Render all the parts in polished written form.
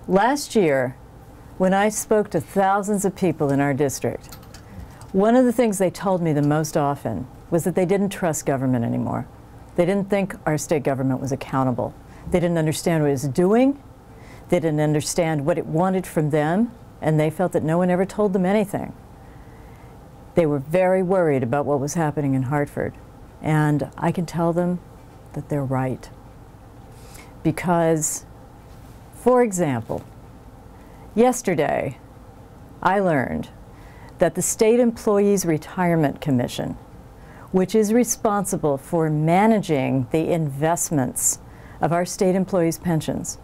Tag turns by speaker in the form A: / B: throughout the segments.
A: Last year, when I spoke to thousands of people in our district, one of the things they told me the most often was that they didn't trust government anymore. They didn't think our state government was accountable. They didn't understand what it was doing. They didn't understand what it wanted from them, and they felt that no one ever told them anything. They were very worried about what was happening in Hartford, and I can tell them that they're right. Because, for example, yesterday I learned that the State Employees Retirement Commission, which is responsible for managing the investments of our state employees' pensions,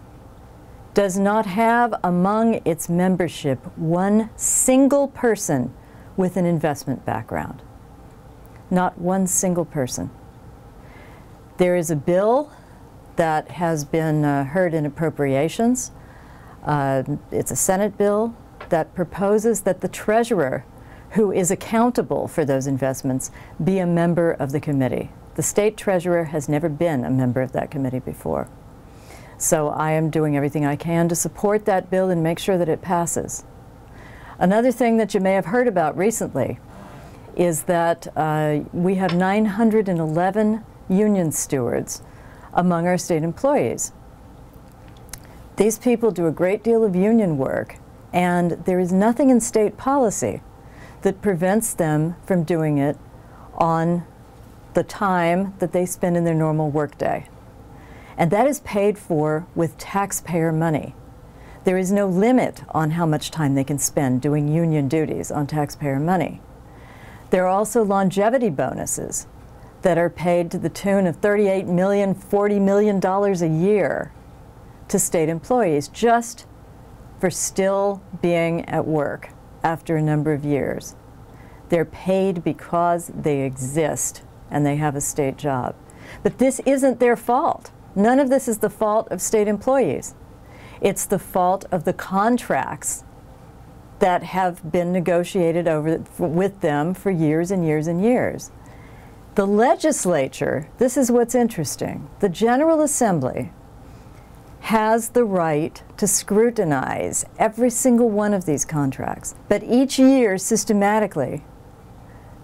A: does not have among its membership one single person with an investment background. Not one single person. There is a bill that has been heard in appropriations. It's a Senate bill that proposes that the treasurer, who is accountable for those investments, be a member of the committee. The state treasurer has never been a member of that committee before. So I am doing everything I can to support that bill and make sure that it passes. Another thing that you may have heard about recently is that we have 911 union stewards among our state employees. These people do a great deal of union work, and there is nothing in state policy that prevents them from doing it on the time that they spend in their normal workday. And that is paid for with taxpayer money. There is no limit on how much time they can spend doing union duties on taxpayer money. There are also longevity bonuses that are paid to the tune of $38 million, $40 million a year to state employees just for still being at work after a number of years. They're paid because they exist and they have a state job. But this isn't their fault. None of this is the fault of state employees. It's the fault of the contracts that have been negotiated with them for years and years and years. The legislature, this is what's interesting, the General Assembly has the right to scrutinize every single one of these contracts. But each year, systematically,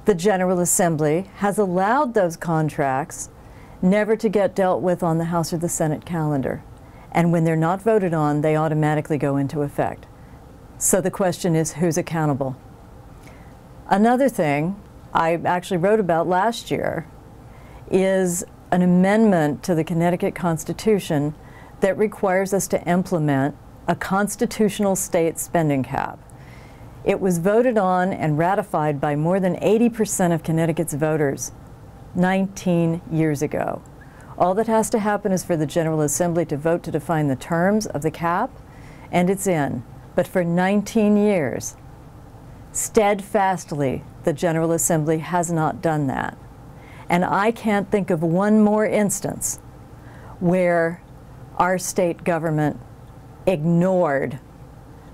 A: the General Assembly has allowed those contracts never to get dealt with on the House or the Senate calendar. And when they're not voted on, they automatically go into effect. So the question is, who's accountable? Another thing I actually wrote about last year is an amendment to the Connecticut Constitution that requires us to implement a constitutional state spending cap. It was voted on and ratified by more than 80% of Connecticut's voters 19 years ago. All that has to happen is for the General Assembly to vote to define the terms of the cap, and it's in. But for 19 years, steadfastly, the General Assembly has not done that. And I can't think of one more instance where our state government ignored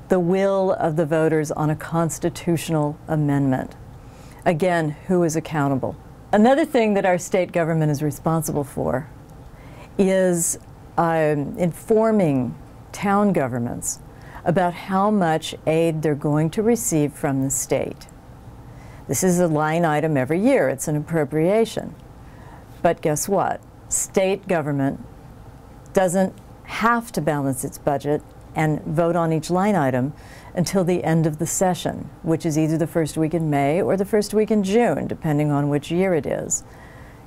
A: the will of the voters on a constitutional amendment. Again, who is accountable? Another thing that our state government is responsible for is informing town governments about how much aid they're going to receive from the state. This is a line item every year. It's an appropriation. But guess what? State government doesn't have to balance its budget and vote on each line item until the end of the session, which is either the first week in May or the first week in June, depending on which year it is.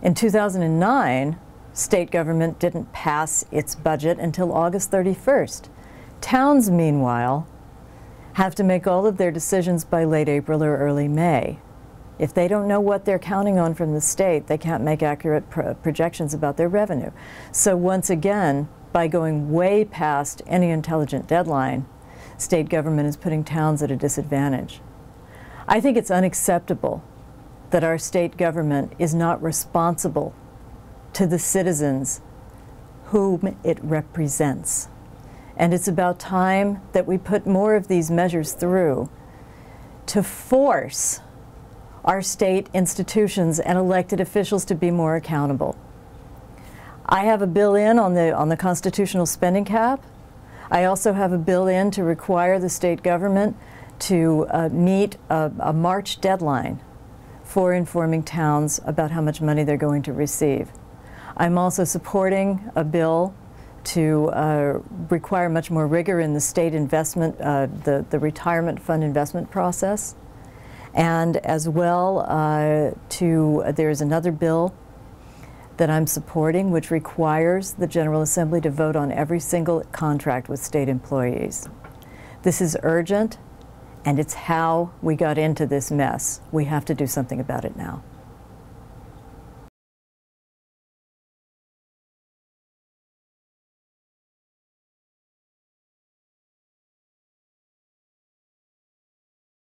A: In 2009, state government didn't pass its budget until August 31st. Towns, meanwhile, have to make all of their decisions by late April or early May. If they don't know what they're counting on from the state, they can't make accurate projections about their revenue. So once again, by going way past any intelligent deadline, state government is putting towns at a disadvantage. I think it's unacceptable that our state government is not responsible to the citizens whom it represents. And it's about time that we put more of these measures through to force our state institutions and elected officials to be more accountable. I have a bill in on the constitutional spending cap. I also have a bill in to require the state government to meet a March deadline for informing towns about how much money they're going to receive. I'm also supporting a bill to require much more rigor in the state investment, the retirement fund investment process. And as well, there's another bill that I'm supporting which requires the General Assembly to vote on every single contract with state employees. This is urgent, and it's how we got into this mess. We have to do something about it now.